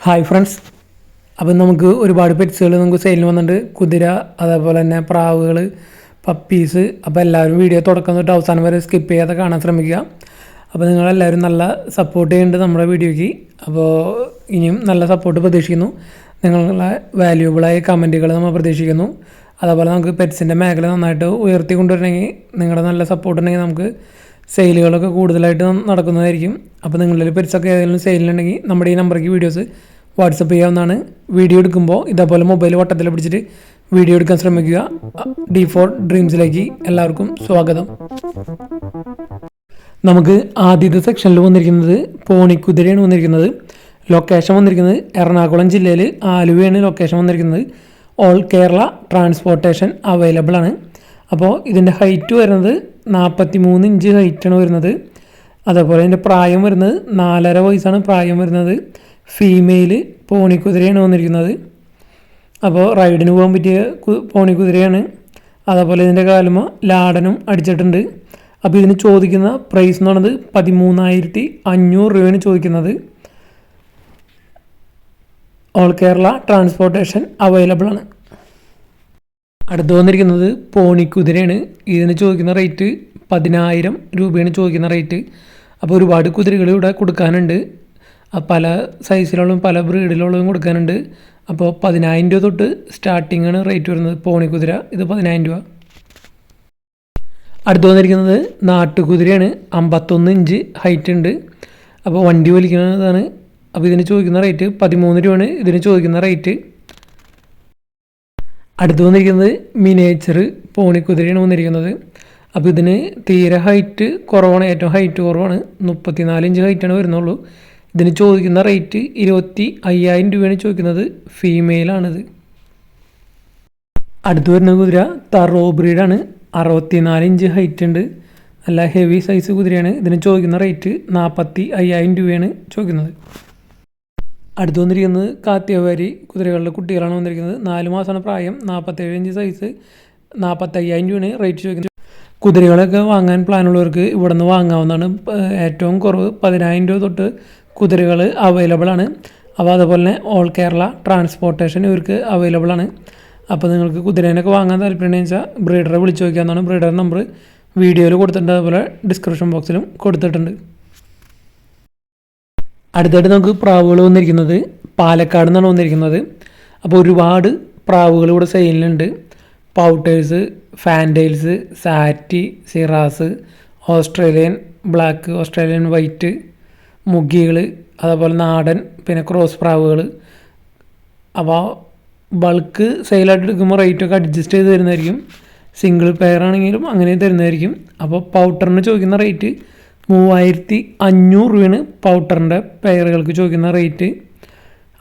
Hi friends. അപ്പം നമുക്ക് ഒരുപാട് പെറ്റ്സുകൾ നമുക്ക് സെയിലിന് വന്നിട്ടുണ്ട്. കുതിര, അതേപോലെ തന്നെ പ്രാവുകൾ, പപ്പീസ്. അപ്പോൾ എല്ലാവരും വീഡിയോ തുടക്കം തൊട്ട് അവസാനം വരെ സ്കിപ്പ് ചെയ്യാതെ കാണാൻ ശ്രമിക്കുക. അപ്പോൾ നിങ്ങളെല്ലാവരും നല്ല സപ്പോർട്ട് ചെയ്യുന്നുണ്ട് നമ്മുടെ വീഡിയോയ്ക്ക്. അപ്പോൾ ഇനിയും നല്ല സപ്പോർട്ട് പ്രതീക്ഷിക്കുന്നു. നിങ്ങളുടെ വാല്യൂബിളായ കമൻറ്റുകൾ നമ്മൾ പ്രതീക്ഷിക്കുന്നു. അതേപോലെ നമുക്ക് പെറ്റ്സിൻ്റെ മേഖല നന്നായിട്ട് ഉയർത്തി കൊണ്ടുവരണമെങ്കിൽ നിങ്ങളുടെ നല്ല സപ്പോർട്ട് ഉണ്ടെങ്കിൽ നമുക്ക് സെയിലുകളൊക്കെ കൂടുതലായിട്ട് നടക്കുന്നതായിരിക്കും. അപ്പോൾ നിങ്ങളിൽ പെറ്റ്സൊക്കെ ഏതെങ്കിലും സെയിലുണ്ടെങ്കിൽ നമ്മുടെ ഈ നമ്പറിലേക്ക് വീഡിയോസ് വാട്സപ്പ് ചെയ്യാവുന്നതാണ്. വീഡിയോ എടുക്കുമ്പോൾ ഇതേപോലെ മൊബൈൽ വട്ടത്തിൽ പിടിച്ചിട്ട് വീഡിയോ എടുക്കാൻ ശ്രമിക്കുക. D4 ഡ്രീംസിലേക്ക് എല്ലാവർക്കും സ്വാഗതം. നമുക്ക് ആദ്യത്തെ സെക്ഷനിൽ വന്നിരിക്കുന്നത് പോണിക്കുതിരയാണ് വന്നിരിക്കുന്നത്. ലൊക്കേഷൻ വന്നിരിക്കുന്നത് എറണാകുളം ജില്ലയിൽ ആലുവയാണ് ലൊക്കേഷൻ വന്നിരിക്കുന്നത്. ഓൾ കേരള ട്രാൻസ്പോർട്ടേഷൻ അവൈലബിൾ ആണ്. അപ്പോൾ ഇതിൻ്റെ ഹൈറ്റ് വരുന്നത് 43 ഇഞ്ച് ഹൈറ്റാണ് വരുന്നത്. അതേപോലെ ഇതിൻ്റെ പ്രായം വരുന്നത് 4.5 വയസ്സാണ് പ്രായം വരുന്നത്. ഫീമെയിൽ പോണിക്കുതിരയാണ് വന്നിരിക്കുന്നത്. അപ്പോൾ റൈഡിന് പോകാൻ പറ്റിയ പോണിക്കുതിരയാണ്. അതേപോലെ ഇതിൻ്റെ കാലുമ ലാടനും അടിച്ചിട്ടുണ്ട്. അപ്പോൾ ഇതിന് ചോദിക്കുന്ന പ്രൈസ് എന്ന് പറയുന്നത് 13,500 രൂപയാണ് ചോദിക്കുന്നത്. ഓൾ കേരള ട്രാൻസ്പോർട്ടേഷൻ അവൈലബിൾ ആണ്. അടുത്ത് വന്നിരിക്കുന്നത് പോണിക്കുതിരയാണ്. ഇതിന് ചോദിക്കുന്ന റേറ്റ് 10,000 രൂപയാണ് ചോദിക്കുന്ന റേറ്റ്. അപ്പോൾ ഒരുപാട് കുതിരകൾ ഇവിടെ കൊടുക്കാനുണ്ട്. പല സൈസിലുള്ളതും പല ബ്രീഡിലുള്ളതും കൊടുക്കാനുണ്ട്. അപ്പോൾ 10,000 രൂപ തൊട്ട് സ്റ്റാർട്ടിംഗ് ആണ് റേറ്റ് വരുന്നത്. പോണിക്കുതിര ഇത് 10,000 രൂപ. അടുത്ത് വന്നിരിക്കുന്നത് നാട്ടുകുതിരയാണ്. 51 ഇഞ്ച് ഹൈറ്റ് ഉണ്ട്. അപ്പോൾ വണ്ടി വലിക്കുന്നതാണ്. അപ്പോൾ ഇതിന് ചോദിക്കുന്ന റേറ്റ് 13 രൂപയാണ് ഇതിന് ചോദിക്കുന്ന റേറ്റ്. അടുത്ത് വന്നിരിക്കുന്നത് മിനിയേച്ചർ പോണിക്കുതിരയാണ് വന്നിരിക്കുന്നത്. അപ്പോൾ ഇതിന് തീരെ ഹൈറ്റ് കുറവാണ്, ഏറ്റവും ഹൈറ്റ് കുറവാണ്. 34 ഇഞ്ച് ഹൈറ്റാണ് വരുന്നുള്ളൂ. ഇതിന് ചോദിക്കുന്ന റേറ്റ് 25,000 രൂപയാണ് ചോദിക്കുന്നത്. ഫീമെയിലാണിത്. അടുത്ത് വരുന്ന കുതിര തറോ ബ്രീഡാണ്. 64 ഇഞ്ച് ഹൈറ്റ് ഉണ്ട്. നല്ല ഹെവി സൈസ് കുതിരയാണ്. ഇതിന് ചോദിക്കുന്ന റേറ്റ് 45,000 രൂപയാണ് ചോദിക്കുന്നത്. അടുത്ത് വന്നിരിക്കുന്നത് കാത്തിയവാരി കുതിരകളുടെ കുട്ടികളാണ് വന്നിരിക്കുന്നത്. 4 മാസമാണ് പ്രായം. 47 ഇഞ്ച് സൈസ്. 45,000 രൂപയാണ് റേറ്റ് ചോദിക്കുന്നത്. കുതിരകളൊക്കെ വാങ്ങാൻ പ്ലാനുള്ളവർക്ക് ഇവിടെ നിന്ന് വാങ്ങാവുന്നതാണ്. ഏറ്റവും കുറവ് 10,000 രൂപ തൊട്ട് കുതിരകൾ അവൈലബിൾ ആണ്. അപ്പോൾ അതുപോലെ തന്നെ ഓൾ കേരള ട്രാൻസ്പോർട്ടേഷൻ ഇവർക്ക് അവൈലബിൾ ആണ്. അപ്പോൾ നിങ്ങൾക്ക് കുതിരേനൊക്കെ വാങ്ങാൻ താല്പര്യമുണ്ടെന്ന് വെച്ചാൽ ബ്രീഡറെ വിളിച്ച് നോക്കിയാവുന്നതാണ്. ബ്രീഡർ നമ്പർ വീഡിയോയിൽ കൊടുത്തിട്ടുണ്ട്, അതുപോലെ ഡിസ്ക്രിപ്ഷൻ ബോക്സിലും കൊടുത്തിട്ടുണ്ട്. അടുത്തായിട്ട് നമുക്ക് പ്രാവുകൾ വന്നിരിക്കുന്നത് പാലക്കാട് നിന്നാണ് വന്നിരിക്കുന്നത്. അപ്പോൾ ഒരുപാട് പ്രാവുകൾ ഇവിടെ സെയിലിനുണ്ട്. പൗട്ടേഴ്സ്, ഫാൻറ്റെയിൽസ്, സാറ്റി, Siras, Australian black, Australian white, മുഗികൾ, അതേപോലെ നാടൻ, പിന്നെ ക്രോസ് പ്രാവുകൾ. അപ്പോൾ ബൾക്ക് സെയിലായിട്ട് എടുക്കുമ്പോൾ റേറ്റൊക്കെ അഡ്ജസ്റ്റ് ചെയ്ത് തരുന്നതായിരിക്കും. സിംഗിൾ പെയർ ആണെങ്കിലും അങ്ങനെ തരുന്നതായിരിക്കും. അപ്പോൾ പൗട്ടറിന് ചോദിക്കുന്ന റേറ്റ് 3,500 രൂപയാണ് പൗട്ടറിൻ്റെ പെയറുകൾക്ക് ചോദിക്കുന്ന റേറ്റ്.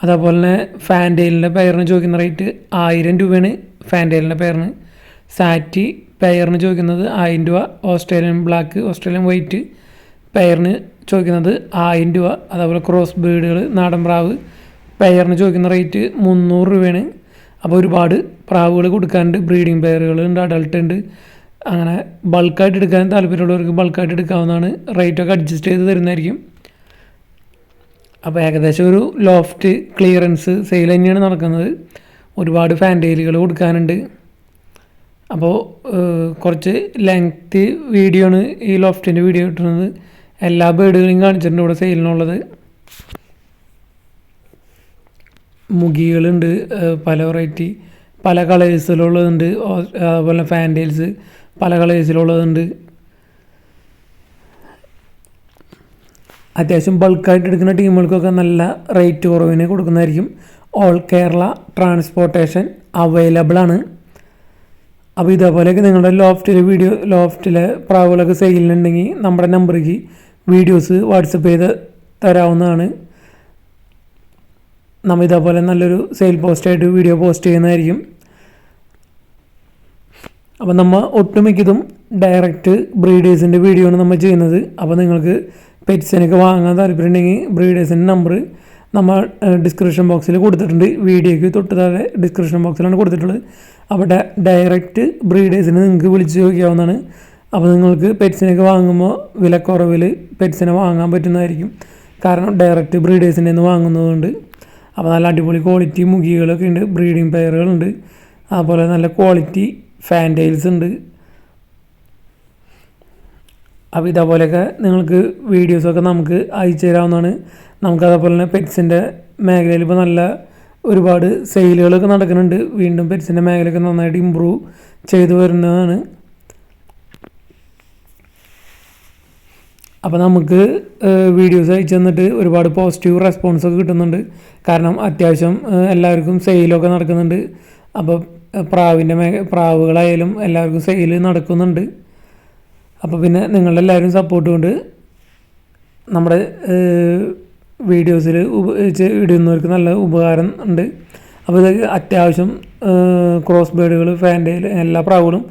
അതേപോലെ തന്നെ ഫാൻറ്റെയിലിൻ്റെ പെയറിന് ചോദിക്കുന്ന റേറ്റ് 1,000 രൂപയാണ് ഫാൻറ്റെയിലിൻ്റെ പെയറിന്. സാറ്റി പെയറിന് ചോദിക്കുന്നത് 1,000 രൂപ. ഓസ്ട്രേലിയൻ ബ്ലാക്ക്, ഓസ്ട്രേലിയൻ വൈറ്റ് പെയറിന് ചോദിക്കുന്നത് 1,000 രൂപ. അതേപോലെ ക്രോസ് ബ്രീഡുകൾ, നാടൻ പ്രാവ് പെയറിന് ചോദിക്കുന്ന റേറ്റ് 300 രൂപയാണ്. അപ്പോൾ ഒരുപാട് പ്രാവുകൾ കൊടുക്കാനുണ്ട്. ബ്രീഡിങ് പെയറുകളുണ്ട്, അഡൾട്ട് ഉണ്ട്. അങ്ങനെ ബൾക്കായിട്ട് എടുക്കാൻ താല്പര്യമുള്ളവർക്ക് ബൾക്കായിട്ട് എടുക്കാവുന്നതാണ്. റേറ്റൊക്കെ അഡ്ജസ്റ്റ് ചെയ്ത് തരുന്നതായിരിക്കും. അപ്പോൾ ഏകദേശം ഒരു ലോഫ്റ്റ് ക്ലിയറൻസ് സെയിൽ തന്നെയാണ് നടക്കുന്നത്. ഒരുപാട് ഫാൻറ്റെയിലുകൾ കൊടുക്കാനുണ്ട്. അപ്പോൾ കുറച്ച് ലെങ്ത്ത് വീഡിയോ ആണ് ഈ ലോഫ്റ്റിൻ്റെ വീഡിയോ കിട്ടുന്നത്. എല്ലാ ബേഡുകളെയും കാണിച്ചിട്ടുണ്ട് ഇവിടെ സെയിലിനുള്ളത്. മുഗികളുണ്ട്, പല വെറൈറ്റി, പല കളേഴ്സിലുള്ളതുണ്ട്. അതുപോലെ ഫാൻറ്റെയിൽസ് പല കളേഴ്സിലുള്ളതുണ്ട്. അത്യാവശ്യം ബൾക്കായിട്ട് എടുക്കുന്ന ടീമുകൾക്കൊക്കെ നല്ല റേറ്റ് കുറവിന് കൊടുക്കുന്നതായിരിക്കും. ഓൾ കേരള ട്രാൻസ്പോർട്ടേഷൻ അവൈലബിൾ ആണ്. അപ്പോൾ ഇതേപോലെയൊക്കെ നിങ്ങളുടെ ലോഫ്റ്റിലെ പ്രാവുകളൊക്കെ സെയിലിനുണ്ടെങ്കിൽ നമ്മുടെ നമ്പറിലേക്ക് വീഡിയോസ് വാട്സപ്പ് ചെയ്ത് തരാവുന്നതാണ്. നമ്മൾ ഇതേപോലെ നല്ലൊരു സെയിൽ പോസ്റ്റായിട്ട് വീഡിയോ പോസ്റ്റ് ചെയ്യുന്നതായിരിക്കും. അപ്പോൾ നമ്മൾ ഒട്ടുമിക്കതും ഡയറക്റ്റ് ബ്രീഡേഴ്സിൻ്റെ വീഡിയോ ആണ് നമ്മൾ ചെയ്യുന്നത്. അപ്പോൾ നിങ്ങൾക്ക് പെറ്റ്സിനൊക്കെ വാങ്ങാൻ താല്പര്യമുണ്ടെങ്കിൽ ബ്രീഡേഴ്സിൻ്റെ നമ്പർ നമ്മൾ ഡിസ്ക്രിപ്ഷൻ ബോക്സിൽ കൊടുത്തിട്ടുണ്ട്. വീഡിയോയ്ക്ക് തൊട്ട് താഴെ ഡിസ്ക്രിപ്ഷൻ ബോക്സിലാണ് കൊടുത്തിട്ടുള്ളത്. അവിടെ ഡയറക്റ്റ് ബ്രീഡേഴ്സിന് നിങ്ങൾക്ക് വിളിച്ച് ചോദിക്കാവുന്നതാണ്. അപ്പോൾ നിങ്ങൾക്ക് പെറ്റ്സിനൊക്കെ വാങ്ങുമ്പോൾ വിലക്കുറവിൽ പെറ്റ്സിനെ വാങ്ങാൻ പറ്റുന്നതായിരിക്കും. കാരണം ഡയറക്റ്റ് ബ്രീഡേഴ്സിൻ്റെ നിന്ന് വാങ്ങുന്നതുകൊണ്ട്. അപ്പോൾ നല്ല അടിപൊളി ക്വാളിറ്റി മുഖികളൊക്കെ ഉണ്ട്, ബ്രീഡിംഗ് പെയറുകളുണ്ട്, അതുപോലെ നല്ല ക്വാളിറ്റി ഫാൻറ്റെയിൽസ് ഉണ്ട്. അപ്പോൾ ഇതേപോലെയൊക്കെ നിങ്ങൾക്ക് വീഡിയോസൊക്കെ നമുക്ക് അയച്ചു തരാവുന്നതാണ്. നമുക്കതേപോലെ തന്നെ പെറ്റ്സിൻ്റെ മേഖലയിൽ ഇപ്പോൾ നല്ല ഒരുപാട് സെയിലുകളൊക്കെ നടക്കുന്നുണ്ട്. വീണ്ടും പെറ്റ്സിൻ്റെ മേഖലയൊക്കെ നന്നായിട്ട് ഇമ്പ്രൂവ് ചെയ്തു വരുന്നതാണ്. അപ്പോൾ നമുക്ക് വീഡിയോസ് അയച്ചു തന്നിട്ട് ഒരുപാട് പോസിറ്റീവ് റെസ്പോൺസൊക്കെ കിട്ടുന്നുണ്ട്. കാരണം അത്യാവശ്യം എല്ലാവർക്കും സെയിലൊക്കെ നടക്കുന്നുണ്ട്. അപ്പോൾ പ്രാവുകളായാലും എല്ലാവർക്കും സെയിൽ നടക്കുന്നുണ്ട്. അപ്പോൾ പിന്നെ നിങ്ങളെല്ലാവരും സപ്പോർട്ട് കൊണ്ട് നമ്മുടെ വീഡിയോസിൽ ഇടുന്നവർക്ക് നല്ല ഉപകാരം ഉണ്ട്. അപ്പോൾ ഇത് അത്യാവശ്യം ക്രോസ് ബേഡുകൾ, ഫാൻറ്റെയിൽ എല്ലാ പ്രാവുകളും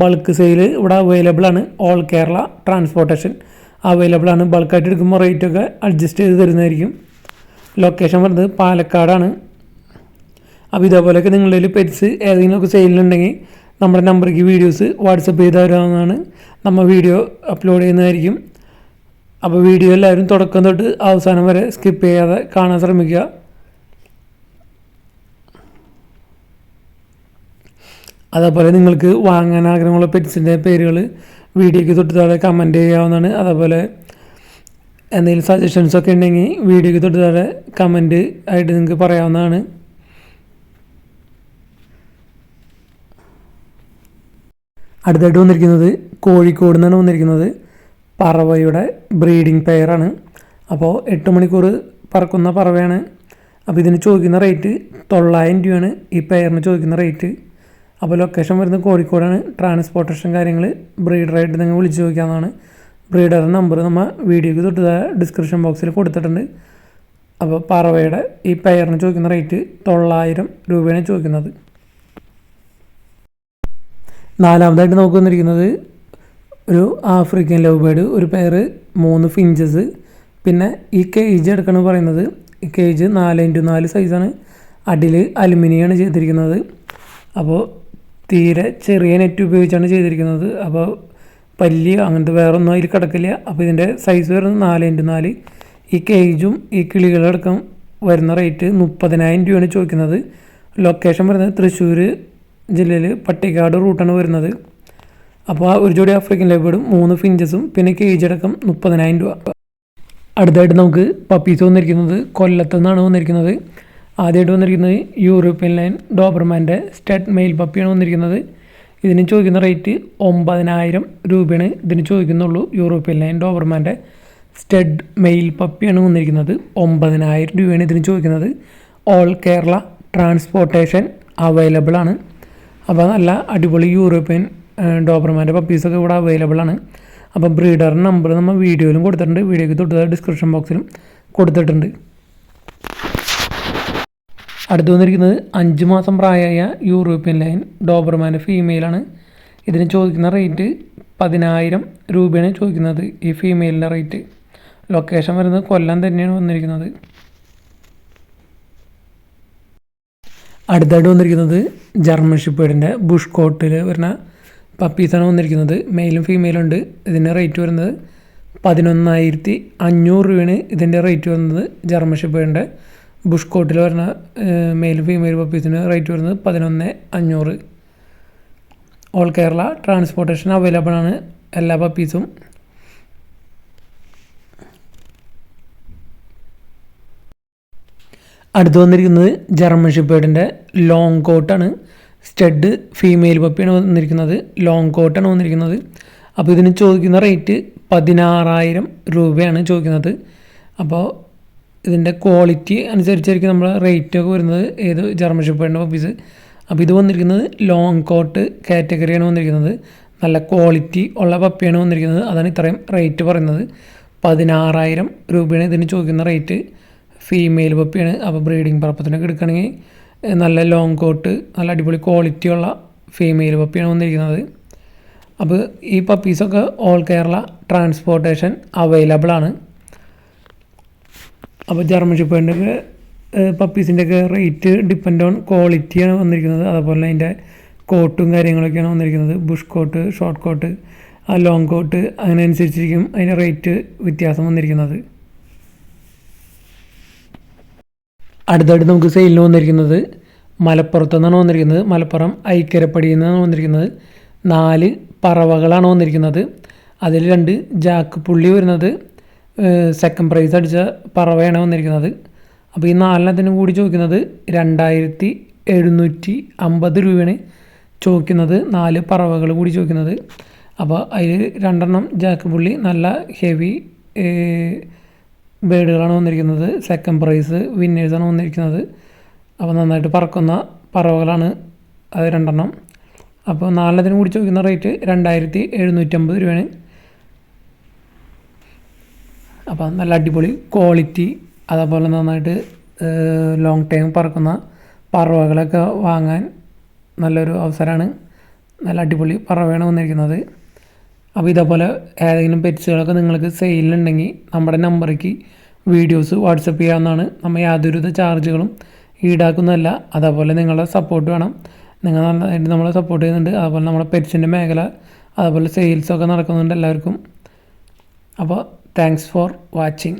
ബൾക്ക് സെയിൽ ഇവിടെ അവൈലബിൾ ആണ്. ഓൾ കേരള ട്രാൻസ്പോർട്ടേഷൻ അവൈലബിൾ ആണ്. ബൾക്കായിട്ട് എടുക്കുമ്പോൾ റേറ്റൊക്കെ അഡ്ജസ്റ്റ് ചെയ്ത് തരുന്നതായിരിക്കും. ലൊക്കേഷൻ വരുന്നത് പാലക്കാടാണ്. അപ്പോൾ ഇതേപോലെയൊക്കെ നിങ്ങളുടെ പെറ്റ്സ് ഏതെങ്കിലുമൊക്കെ സെയിലുണ്ടെങ്കിൽ നമ്മുടെ നമ്പറിലേക്ക് വീഡിയോസ് വാട്സപ്പ് ചെയ്ത് തരാവുന്നതാണ്. നമ്മൾ വീഡിയോ അപ്ലോഡ് ചെയ്യുന്നതായിരിക്കും. അപ്പോൾ വീഡിയോ എല്ലാവരും തുടക്കം തൊട്ട് അവസാനം വരെ സ്കിപ്പ് ചെയ്യാതെ കാണാൻ ശ്രമിക്കുക. അതേപോലെ നിങ്ങൾക്ക് വാങ്ങാൻ ആഗ്രഹമുള്ള പെറ്റ്സിൻ്റെ പേരുകൾ വീഡിയോയ്ക്ക് തൊട്ട് താഴെ കമൻറ്റ് ചെയ്യാവുന്നതാണ്. അതേപോലെ എന്തെങ്കിലും സജഷൻസൊക്കെ ഉണ്ടെങ്കിൽ വീഡിയോയ്ക്ക് തൊട്ട് താഴെ കമൻറ്റ് ആയിട്ട് നിങ്ങൾക്ക് പറയാവുന്നതാണ്. അടുത്തായിട്ട് വന്നിരിക്കുന്നത് കോഴിക്കോട് നിന്നാണ് വന്നിരിക്കുന്നത്. പറവയുടെ ബ്രീഡിംഗ് പെയറാണ്. അപ്പോൾ 8 മണിക്കൂർ പറക്കുന്ന പറവയാണ്. അപ്പോൾ ഇതിന് ചോദിക്കുന്ന റേറ്റ് 900 രൂപയാണ് ഈ പെയറിന് ചോദിക്കുന്ന റേറ്റ്. അപ്പോൾ ലൊക്കേഷൻ വരുന്നത് കോഴിക്കോടാണ്. ട്രാൻസ്പോർട്ടേഷൻ കാര്യങ്ങൾ ബ്രീഡറായിട്ട് നിങ്ങൾ വിളിച്ച് ചോദിക്കാവുന്നതാണ്. ബ്രീഡറുടെ നമ്പർ നമ്മൾ വീഡിയോയ്ക്ക് തൊട്ട് ഡിസ്ക്രിപ്ഷൻ ബോക്സിൽ കൊടുത്തിട്ടുണ്ട്. അപ്പോൾ പറവയുടെ ഈ പെയറിന് ചോദിക്കുന്ന റേറ്റ് 900 രൂപയാണ് ചോദിക്കുന്നത്. നാലാമതായിട്ട് നമുക്ക് വന്നിരിക്കുന്നത് ഒരു ആഫ്രിക്കൻ ലവ് ബേർഡ്, ഒരു പെയർ 3 ഫിഞ്ചസ്. പിന്നെ ഈ കേജ് എടുക്കണം പറയുന്നത്, ഈ കേജ് 4x4 സൈസാണ്. അടിയിൽ അലുമിനിയാണ് ചെയ്തിരിക്കുന്നത്. അപ്പോൾ തീരെ ചെറിയ നെറ്റ് ഉപയോഗിച്ചാണ് ചെയ്തിരിക്കുന്നത്. അപ്പോൾ പല്ല് അങ്ങനത്തെ വേറെ ഒന്നും അതിൽ കിടക്കില്ല. അപ്പോൾ ഇതിൻ്റെ സൈസ് വരുന്നത് 4x4. ഈ കേജും ഈ കിളികളടക്കം വരുന്ന റേറ്റ് 30,000 രൂപയാണ് ചോദിക്കുന്നത്. ലൊക്കേഷൻ വരുന്നത് തൃശ്ശൂർ ജില്ലയിൽ പട്ടിക്കാട് റൂട്ടാണ് വരുന്നത്. അപ്പോൾ ആ ഒരു ജോഡി ആഫ്രിക്കൻ ലവ് ബേർഡും 3 ഫിഞ്ചസും പിന്നെ കേജ് അടക്കം 30,000 രൂപ. അടുത്തായിട്ട് നമുക്ക് പപ്പീസ് വന്നിരിക്കുന്നത് കൊല്ലത്തു നിന്നാണ് വന്നിരിക്കുന്നത്. ആദ്യമായിട്ട് വന്നിരിക്കുന്നത് യൂറോപ്യൻ ലൈൻ ഡോബർമാൻ്റെ സ്റ്റഡ് മെയിൽ പപ്പിയാണ് വന്നിരിക്കുന്നത്. ഇതിന് ചോദിക്കുന്ന റേറ്റ് 9,000 രൂപയാണ് ഇതിന് ചോദിക്കുന്നുള്ളൂ. യൂറോപ്യൻ ലൈൻ ഡോബർമാൻ്റെ സ്റ്റഡ് മെയിൽ പപ്പിയാണ് വന്നിരിക്കുന്നത്. 9,000 രൂപയാണ് ഇതിന് ചോദിക്കുന്നത്. ഓൾ കേരള ട്രാൻസ്പോർട്ടേഷൻ അവൈലബിൾ ആണ്. അപ്പോൾ നല്ല അടിപൊളി യൂറോപ്യൻ ഡോബർമാൻ്റെ പപ്പീസൊക്കെ ഇവിടെ അവൈലബിൾ ആണ്. അപ്പോൾ ബ്രീഡറിൻ്റെ നമ്പർ നമ്മൾ വീഡിയോയിലും കൊടുത്തിട്ടുണ്ട്, വീഡിയോയ്ക്ക് തൊട്ട് ഡിസ്ക്രിപ്ഷൻ ബോക്സിലും കൊടുത്തിട്ടുണ്ട്. അടുത്ത് വന്നിരിക്കുന്നത് 5 മാസം പ്രായമായ യൂറോപ്യൻ ലൈൻ ഡോബർമാൻ്റെ ഫീമെയിലാണ്. ഇതിന് ചോദിക്കുന്ന റേറ്റ് 10,000 രൂപയാണ് ചോദിക്കുന്നത് ഈ ഫീമെയിലിൻ്റെ റേറ്റ്. ലൊക്കേഷൻ വരുന്നത് കൊല്ലം തന്നെയാണ് വന്നിരിക്കുന്നത്. അടുത്തായിട്ട് വന്നിരിക്കുന്നത് ജർമ്മൻ ഷെപ്പേർഡിൻ്റെ ബുഷ് കോട്ടിൽ വരുന്ന പപ്പീസാണ് വന്നിരിക്കുന്നത്. മെയിലും ഫീമെയിലും ഉണ്ട്. ഇതിൻ്റെ റേറ്റ് വരുന്നത് 11,500 രൂപയാണ് ഇതിൻ്റെ റേറ്റ് വരുന്നത്. ജർമ്മൻ ഷെപ്പേർഡിൻ്റെ ബുഷ് കോട്ടിൽ വരുന്ന മെയിലും ഫീമെയിൽ പപ്പീസിന് റേറ്റ് വരുന്നത് 11,500. ഓൾ കേരള ട്രാൻസ്പോർട്ടേഷൻ അവൈലബിൾ ആണ് എല്ലാ പപ്പീസും. അടുത്ത് വന്നിരിക്കുന്നത് ജർമ്മൻ ഷെപ്പേർഡിൻ്റെ ലോങ് കോട്ടാണ്. സ്റ്റഡ് ഫീമെയിൽ പപ്പിയാണ് വന്നിരിക്കുന്നത്. ലോങ് കോട്ടാണ് വന്നിരിക്കുന്നത്. അപ്പോൾ ഇതിന് ചോദിക്കുന്ന റേറ്റ് 16,000 രൂപയാണ് ചോദിക്കുന്നത്. അപ്പോൾ ഇതിൻ്റെ ക്വാളിറ്റി അനുസരിച്ചായിരിക്കും നമ്മൾ റേറ്റൊക്കെ വരുന്നത് ഏത് ജർമ്മൻ ഷെപ്പേർഡിൻ്റെ പപ്പീസ്. അപ്പോൾ ഇത് വന്നിരിക്കുന്നത് ലോങ് കോട്ട് കാറ്റഗറിയാണ് വന്നിരിക്കുന്നത്. നല്ല ക്വാളിറ്റി ഉള്ള പപ്പിയാണ് വന്നിരിക്കുന്നത്. അതാണ് ഇത്രയും റേറ്റ് പറയുന്നത്. 16,000 രൂപയാണ് ഇതിന് ചോദിക്കുന്ന റേറ്റ്. ഫീമെയിൽ പപ്പിയാണ്. അപ്പോൾ ബ്രീഡിങ് പർപ്പസിനൊക്കെ എടുക്കുകയാണെങ്കിൽ നല്ല ലോങ് കോട്ട് നല്ല അടിപൊളി ക്വാളിറ്റിയുള്ള ഫീമെയിൽ പപ്പിയാണ് വന്നിരിക്കുന്നത്. അപ്പോൾ ഈ പപ്പീസൊക്കെ ഓൾ കേരള ട്രാൻസ്പോർട്ടേഷൻ അവൈലബിൾ ആണ്. അപ്പോൾ ജർമ്മൻ ഷെപ്പേർഡിൻ്റെയൊക്കെ പപ്പീസിൻ്റെയൊക്കെ റേറ്റ് ഡിപ്പെൻഡ് ഓൺ ക്വാളിറ്റിയാണ് വന്നിരിക്കുന്നത്. അതുപോലെ അതിൻ്റെ കോട്ടും കാര്യങ്ങളൊക്കെയാണ് വന്നിരിക്കുന്നത്. Bush coat, short coat, long coat അങ്ങനെ അനുസരിച്ചിരിക്കും അതിൻ്റെ റേറ്റ് വ്യത്യാസം വന്നിരിക്കുന്നത്. അടുത്തായിട്ട് നമുക്ക് സെയിലിന് വന്നിരിക്കുന്നത് മലപ്പുറത്തു നിന്നാണ് വന്നിരിക്കുന്നത്. മലപ്പുറം ഐക്കരപ്പടിയിൽ നിന്നാണ് വന്നിരിക്കുന്നത്. 4 പറവകളാണ് വന്നിരിക്കുന്നത്. അതിൽ 2 ജാക്ക് പുള്ളി വരുന്നത് സെക്കൻഡ് പ്രൈസ് അടിച്ച പറവയാണ് വന്നിരിക്കുന്നത്. അപ്പോൾ ഈ 4 കൂടി ചോദിക്കുന്നത് 2750 രൂപയാണ് ചോദിക്കുന്നത്. 4 പറവകൾ കൂടി ചോദിക്കുന്നത്. അപ്പോൾ അതിൽ 2 ജാക്ക് പുള്ളി നല്ല ഹെവി ബേഡുകളാണ് വന്നിരിക്കുന്നത്. സെക്കൻഡ് പ്രൈസ് വിന്നേഴ്സാണ് വന്നിരിക്കുന്നത്. അപ്പോൾ നന്നായിട്ട് പറക്കുന്ന പറവകളാണ് അത് 2. അപ്പോൾ 4 കൂടി ചോദിക്കുന്ന റേറ്റ് 2750 രൂപയാണ്. അപ്പോൾ നല്ല അടിപൊളി ക്വാളിറ്റി, അതേപോലെ നന്നായിട്ട് ലോങ് ടൈം പറക്കുന്ന പറവകളൊക്കെ വാങ്ങാൻ നല്ലൊരു അവസരമാണ്. നല്ല അടിപൊളി പറവയാണ് വന്നിരിക്കുന്നത്. അപ്പോൾ ഇതേപോലെ ഏതെങ്കിലും പെറ്റ്സുകളൊക്കെ നിങ്ങൾക്ക് സെയിലുണ്ടെങ്കിൽ നമ്മുടെ നമ്പറിലേക്ക് വീഡിയോസ് വാട്സപ്പ് ചെയ്യാവുന്നതാണ്. നമ്മൾ യാതൊരുവിധ ചാർജുകളും ഈടാക്കുന്നതല്ല. അതേപോലെ നിങ്ങളുടെ സപ്പോർട്ട് വേണം. നിങ്ങൾ നന്നായിട്ട് നമ്മളെ സപ്പോർട്ട് ചെയ്യുന്നുണ്ട്. അതുപോലെ നമ്മുടെ പെറ്റ്സിൻ്റെ മേഖല, അതുപോലെ സെയിൽസൊക്കെ നടക്കുന്നുണ്ട് എല്ലാവർക്കും. അപ്പോൾ താങ്ക്സ് ഫോർ വാച്ചിങ്.